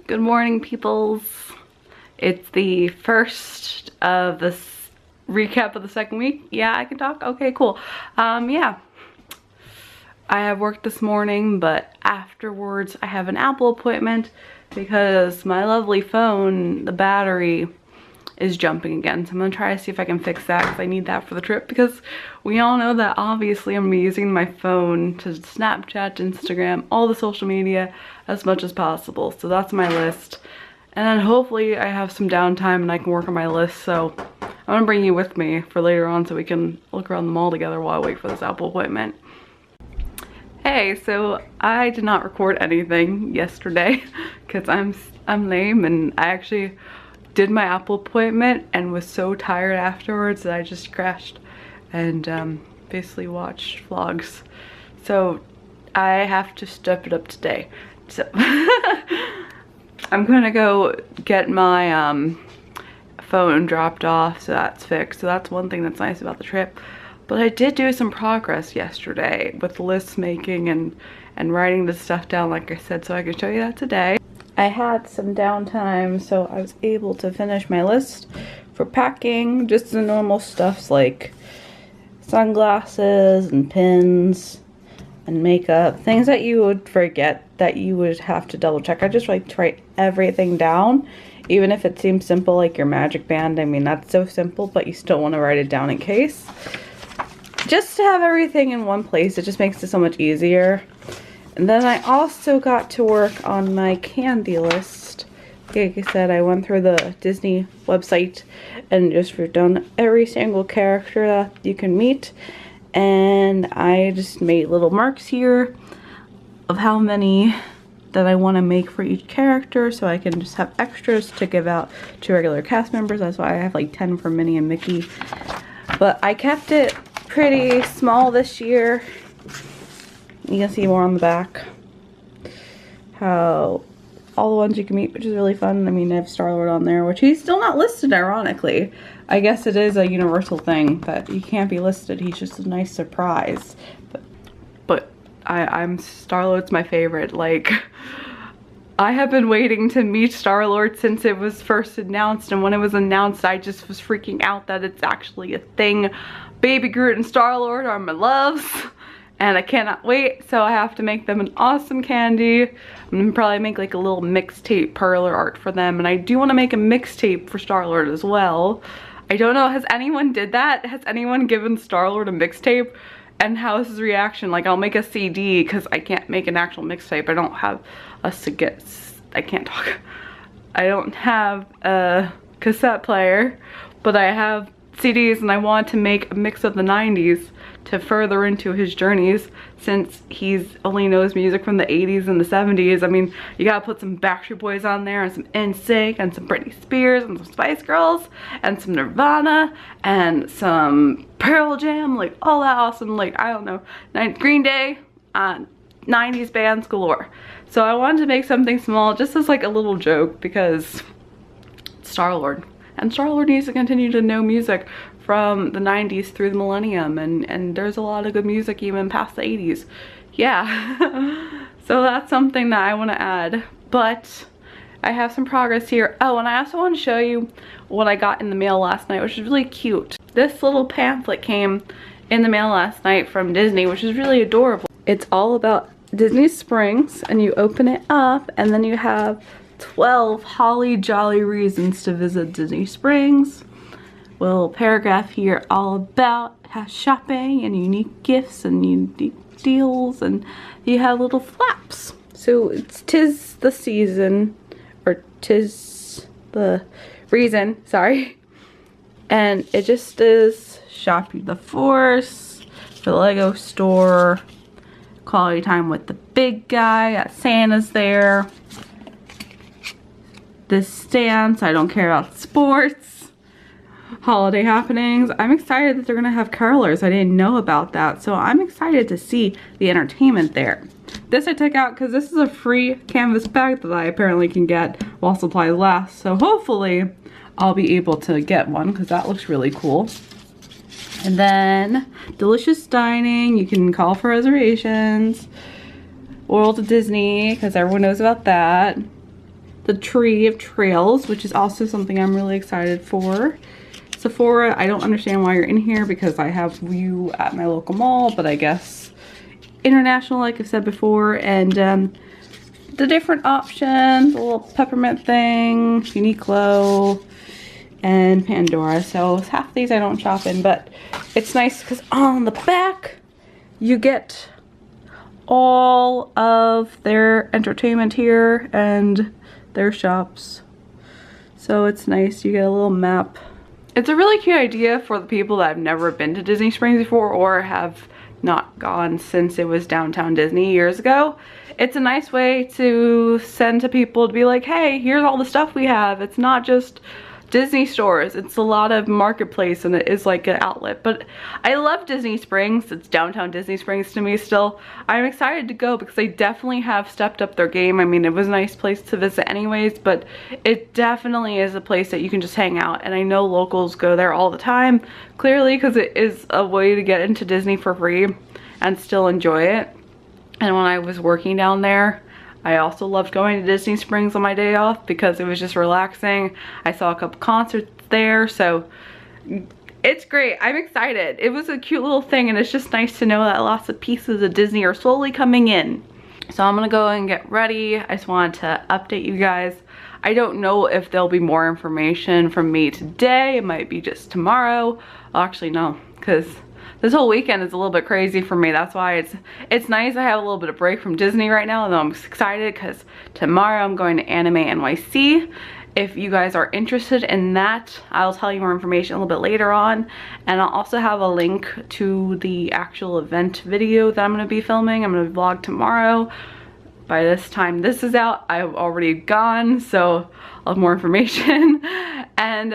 Good morning, peoples. It's the first of this recap of the second week. Yeah, I can talk? Okay, cool. Yeah. I have work this morning, but afterwards I have an Apple appointment because my lovely phone, the battery is jumping again. So I'm gonna try to see if I can fix that because I need that for the trip, because we all know that obviously I'm gonna be using my phone to Snapchat, Instagram, all the social media as much as possible. So that's my list. And then hopefully I have some downtime and I can work on my list. So I'm gonna bring you with me for later on so we can look around the mall together while I wait for this Apple appointment. Hey, so I did not record anything yesterday because I'm lame, and I actually did my Apple appointment and was so tired afterwards that I just crashed and basically watched vlogs. So I have to step it up today. So I'm gonna go get my phone dropped off, so that's fixed. So that's one thing that's nice about the trip. But I did do some progress yesterday with list making and writing the stuff down, like I said, so I can show you that today. I had some downtime, so I was able to finish my list for packing, just the normal stuffs like sunglasses and pins and makeup, things that you would forget that you would have to double check. I just like to write everything down, even if it seems simple, like your magic band. I mean, that's so simple, but you still want to write it down in case. Just to have everything in one place, it just makes it so much easier. And then I also got to work on my candy list. Like I said, I went through the Disney website and just wrote down every single character that you can meet. And I just made little marks here of how many that I want to make for each character, so I can just have extras to give out to regular cast members. That's why I have like 10 for Minnie and Mickey. But I kept it pretty small this year. You can see more on the back how all the ones you can meet, which is really fun. I mean, I have Star-Lord on there, which he's still not listed, ironically. I guess it is a universal thing, but he can't be listed. He's just a nice surprise. But I'm Star-Lord's my favorite. Like, I have been waiting to meet Star-Lord since it was first announced, and when it was announced, I just was freaking out that it's actually a thing. Baby Groot and Star-Lord are my loves, and I cannot wait, so I have to make them an awesome candy. I'm gonna probably make like a little mixtape parlor art for them, and I do want to make a mixtape for Star-Lord as well. I don't know, has anyone did that? Has anyone given Star-Lord a mixtape? And how is his reaction? Like, I'll make a CD because I can't make an actual mixtape. I don't have I can't talk. I don't have a cassette player, but I have CDs, and I want to make a mix of the 90s to further into his journeys, since he's only knows music from the 80s and the 70s. I mean, you gotta put some Backstreet Boys on there, and some NSYNC, and some Britney Spears, and some Spice Girls, and some Nirvana, and some Pearl Jam, like all that awesome, like, I don't know, Green Day, 90s bands galore. So I wanted to make something small just as like a little joke, because Star-Lord. And Star-Lord needs to continue to know music from the 90s through the millennium, and there's a lot of good music even past the 80s. Yeah. So that's something that I want to add. But I have some progress here. Oh, and I also want to show you what I got in the mail last night, which is really cute. This little pamphlet came in the mail last night from Disney, which is really adorable. It's all about Disney Springs, and you open it up, and then you have 12 holly jolly reasons to visit Disney Springs. Little paragraph here all about shopping and unique gifts and unique deals, and you have little flaps. So it's 'tis the season, or 'tis the reason, sorry. And it just is shop the force, the Lego store, quality time with the big guy, Santa's there. This dance, I don't care about sports, holiday happenings. I'm excited that they're gonna have carolers. I didn't know about that, so I'm excited to see the entertainment there. This I took out because this is a free canvas bag that I apparently can get while supplies last, so hopefully I'll be able to get one because that looks really cool. And then delicious dining, you can call for reservations. World of Disney, because everyone knows about that. the Tree of Trails, which is also something I'm really excited for. Sephora, I don't understand why you're in here because I have you at my local mall, but I guess international, like I've said before. And the different options, a little peppermint thing, Uniqlo, and Pandora. So half these I don't shop in, but it's nice because on the back you get all of their entertainment here and their shops. So it's nice, you get a little map. It's a really cute idea for the people that have never been to Disney Springs before or have not gone since it was Downtown Disney years ago. It's a nice way to send to people to be like, hey, here's all the stuff we have. It's not just Disney stores, it's a lot of marketplace, and it is like an outlet. But I love Disney Springs. It's Downtown Disney Springs to me still. I'm excited to go because they definitely have stepped up their game. I mean, it was a nice place to visit anyways, but it definitely is a place that you can just hang out, and I know locals go there all the time, clearly, because it is a way to get into Disney for free and still enjoy it. And when I was working down there, I also loved going to Disney Springs on my day off because it was just relaxing. I saw a couple concerts there, so it's great. I'm excited. It was a cute little thing, and it's just nice to know that lots of pieces of Disney are slowly coming in. So I'm gonna go and get ready. I just wanted to update you guys. I don't know if there'll be more information from me today. It might be just tomorrow. Well, actually no, because this whole weekend is a little bit crazy for me. That's why it's nice I have a little bit of break from Disney right now, and I'm excited because tomorrow I'm going to ANIMENYC. If you guys are interested in that, I'll tell you more information a little bit later on. And I'll also have a link to the actual event video that I'm going to be filming. I'm going to vlog tomorrow. By this time this is out, I've already gone, so I'll have more information. And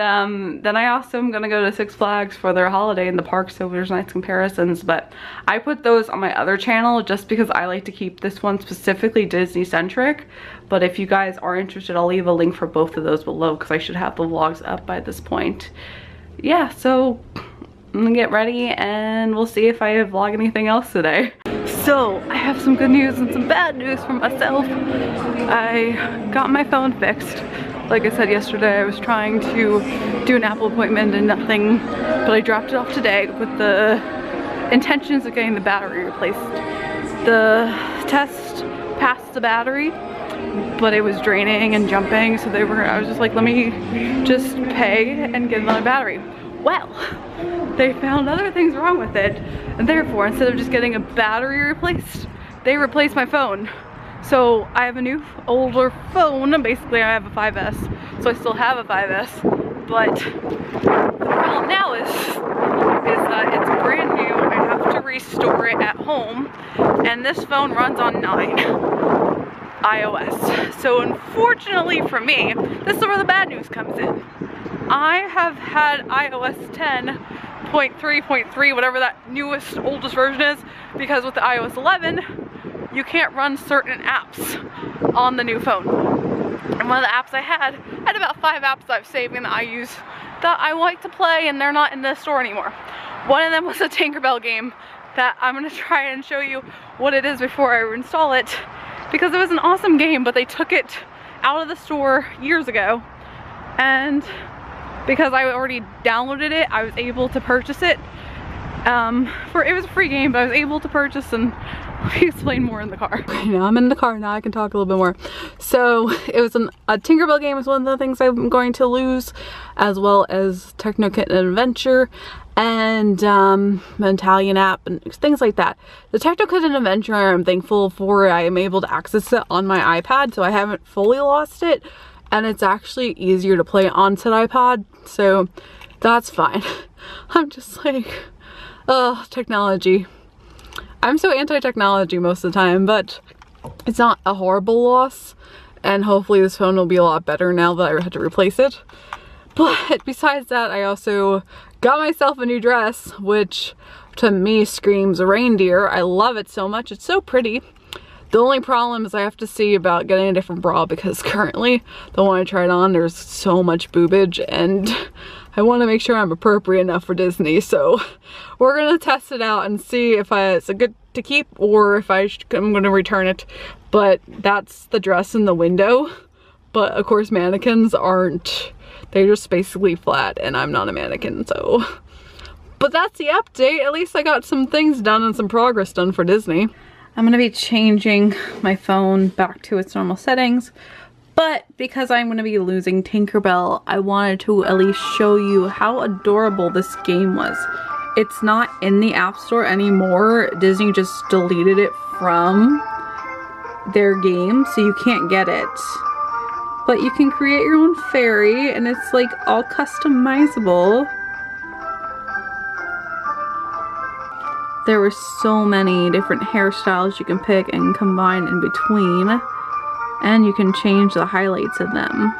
then I also am gonna go to Six Flags for their holiday in the park, so there's nice comparisons. But I put those on my other channel just because I like to keep this one specifically Disney centric. But if you guys are interested, I'll leave a link for both of those below because I should have the vlogs up by this point. Yeah, so I'm gonna get ready and we'll see if I vlog anything else today. So I have some good news and some bad news for myself. I got my phone fixed. Like I said yesterday, I was trying to do an Apple appointment and nothing, but I dropped it off today with the intentions of getting the battery replaced. The test passed the battery, but it was draining and jumping, so I was just like, let me just pay and get another battery. Well, they found other things wrong with it, and therefore, instead of just getting a battery replaced, they replaced my phone. So I have a new, older phone. Basically, I have a 5S, so I still have a 5S, but the problem now is that it's brand new. I have to restore it at home, and this phone runs on 9 iOS. So unfortunately for me, this is where the bad news comes in. I have had iOS 10.3.3, whatever that newest, oldest version is, because with the iOS 11, you can't run certain apps on the new phone. And one of the apps I had about 5 apps that I've saved and that I use that I like to play, and they're not in the store anymore. One of them was a Tinkerbell game that I'm gonna try and show you what it is before I install it, because it was an awesome game, but they took it out of the store years ago, and because I already downloaded it, I was able to purchase it. It was a free game, but I was able to purchase, and let me explain more in the car. Now I'm in the car, now I can talk a little bit more. So it was a Tinkerbell game is one of the things I'm going to lose, as well as Techno Kitten Adventure and an Italian app and things like that. The Techno Kitten Adventure I'm thankful for. I am able to access it on my iPad, so I haven't fully lost it. And it's actually easier to play on said iPod, so that's fine. I'm just like, ugh, technology. I'm so anti-technology most of the time, but it's not a horrible loss, and hopefully this phone will be a lot better now that I had to replace it. But besides that, I also got myself a new dress, which to me screams a reindeer. I love it so much, it's so pretty. The only problem is I have to see about getting a different bra, because currently the one I tried on, there's so much boobage, and I want to make sure I'm appropriate enough for Disney. So we're gonna test it out and see if it's a good to keep or if I'm gonna return it. But that's the dress in the window. But of course mannequins aren't, they're just basically flat, and I'm not a mannequin, so. But that's the update. At least I got some things done and some progress done for Disney. I'm gonna be changing my phone back to its normal settings, but because I'm gonna be losing Tinkerbell, I wanted to at least show you how adorable this game was. It's not in the App Store anymore. Disney just deleted it from their game, so you can't get it. But you can create your own fairy, and it's like all customizable. There were so many different hairstyles you can pick and combine in between, and you can change the highlights in them.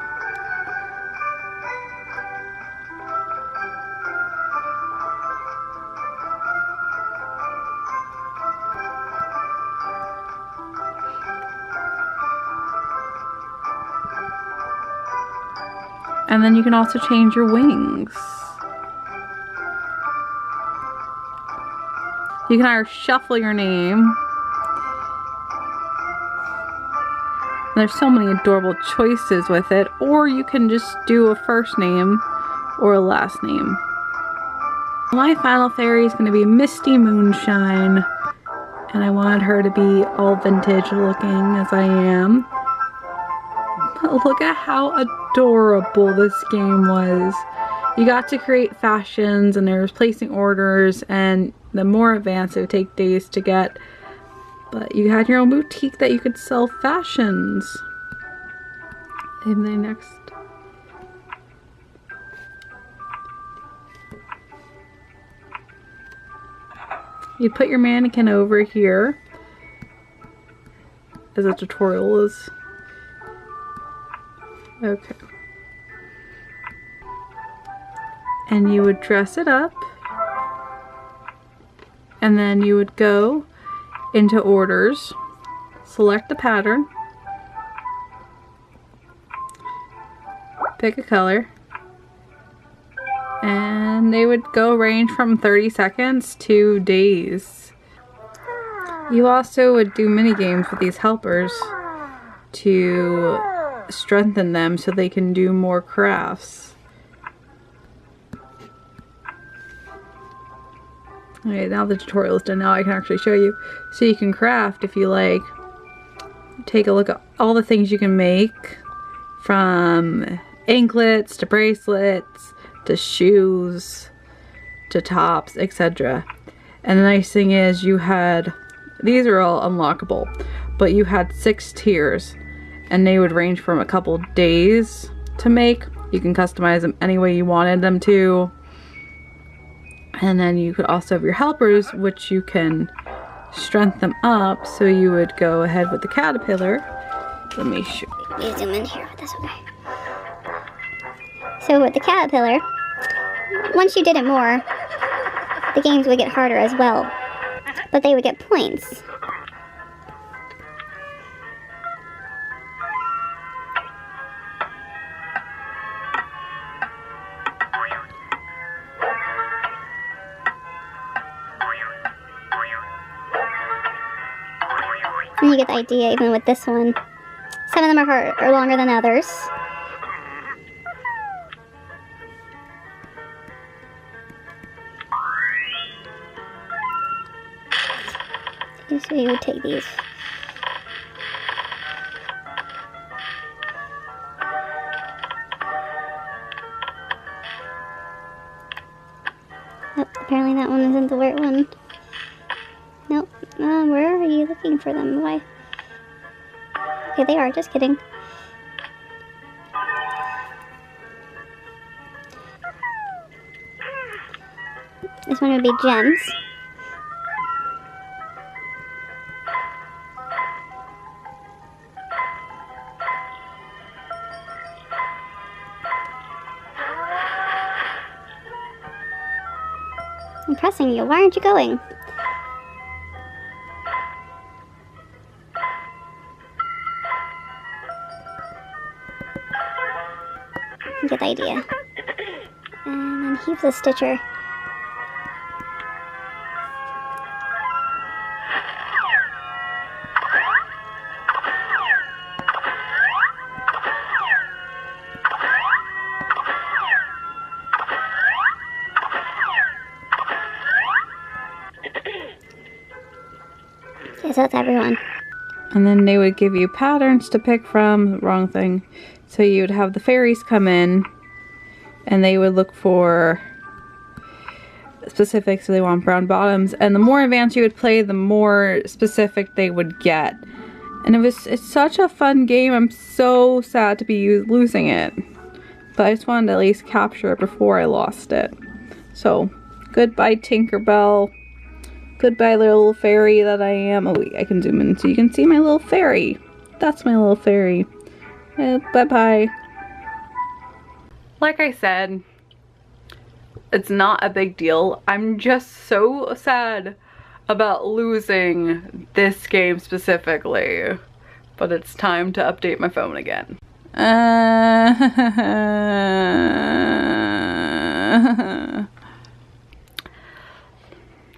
And then you can also change your wings. You can either shuffle your name. And there's so many adorable choices with it, or you can just do a first name or a last name. My final fairy is going to be Misty Moonshine, and I wanted her to be all vintage looking as I am. But look at how adorable this game was. You got to create fashions, and there was placing orders, and the more advanced it would take days to get. But you had your own boutique that you could sell fashions. And then next. You put your mannequin over here, as a tutorial is. Okay. And you would dress it up, and then you would go into orders, select the pattern, pick a color, and they would go range from 30 seconds to days. You also would do mini games with these helpers to strengthen them so they can do more crafts. Okay, now the tutorial is done. Now I can actually show you. So you can craft if you like. Take a look at all the things you can make, from anklets to bracelets to shoes to tops, etc. And the nice thing is you had, these are all unlockable, but you had 6 tiers, and they would range from a couple days to make. You can customize them any way you wanted them to. And then you could also have your helpers, which you can strengthen them up. So you would go ahead with the caterpillar. Let me show you. You zoom in here, that's okay. So with the caterpillar, once you did it more, the games would get harder as well. But they would get points. And you get the idea even with this one. Some of them are longer than others. So you would take these. Oh, apparently that one isn't the right one. Nope. Where are you looking for them? Why? Okay, they are. Just kidding. This one would be gems. I'm pressing you. Why aren't you going? You get the idea. And then heave the stitcher. Okay, so that's everyone. And then they would give you patterns to pick from. Wrong thing. So you would have the fairies come in and they would look for specific, so they want brown bottoms. And the more advanced you would play, the more specific they would get. And it's such a fun game. I'm so sad to be losing it. But I just wanted to at least capture it before I lost it. So, goodbye Tinkerbell. Goodbye little fairy that I am. Oh wait, I can zoom in so you can see my little fairy. That's my little fairy. Bye-bye. Like I said, it's not a big deal. I'm just so sad about losing this game specifically. But it's time to update my phone again.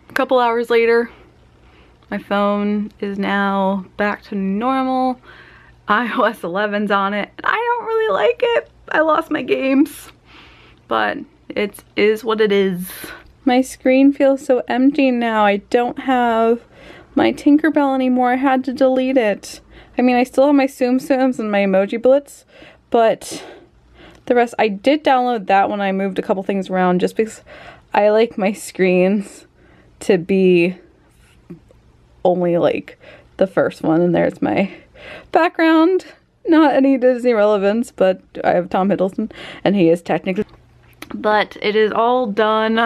A couple hours later, my phone is now back to normal. iOS 11's on it. I don't really like it. I lost my games, but it is what it is. My screen feels so empty now. I don't have my Tinkerbell anymore. I had to delete it. I mean, I still have my Tsum Tsums and my Emoji Blitz, but the rest, I did download that when I moved a couple things around just because I like my screens to be only like the first one. And there's my background. Not any Disney relevance, but I have Tom Hiddleston and he is technically. But it is all done.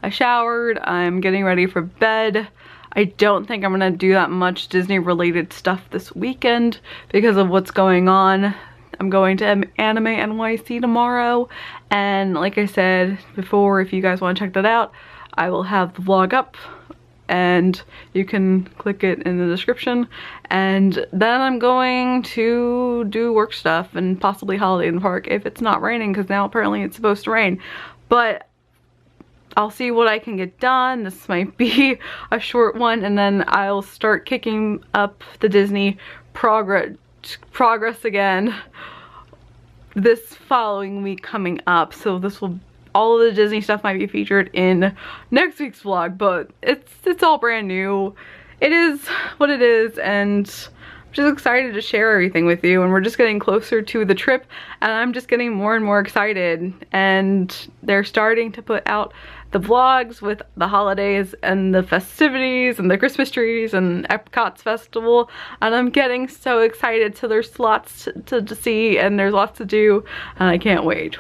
I showered. I'm getting ready for bed. I don't think I'm gonna do that much Disney related stuff this weekend because of what's going on. I'm going to ANIMENYC tomorrow, and like I said before, if you guys want to check that out, I will have the vlog up and you can click it in the description. And then I'm going to do work stuff and possibly holiday in the park if it's not raining, because now apparently it's supposed to rain. But I'll see what I can get done. This might be a short one, and then I'll start kicking up the Disney progress again this following week coming up. So this will, all of the Disney stuff might be featured in next week's vlog, but it's all brand new. It is what it is, and I'm just excited to share everything with you. And we're just getting closer to the trip, and I'm just getting more and more excited. And they're starting to put out the vlogs with the holidays and the festivities and the Christmas trees and Epcot's festival, and I'm getting so excited. So there's lots to see and there's lots to do, and I can't wait.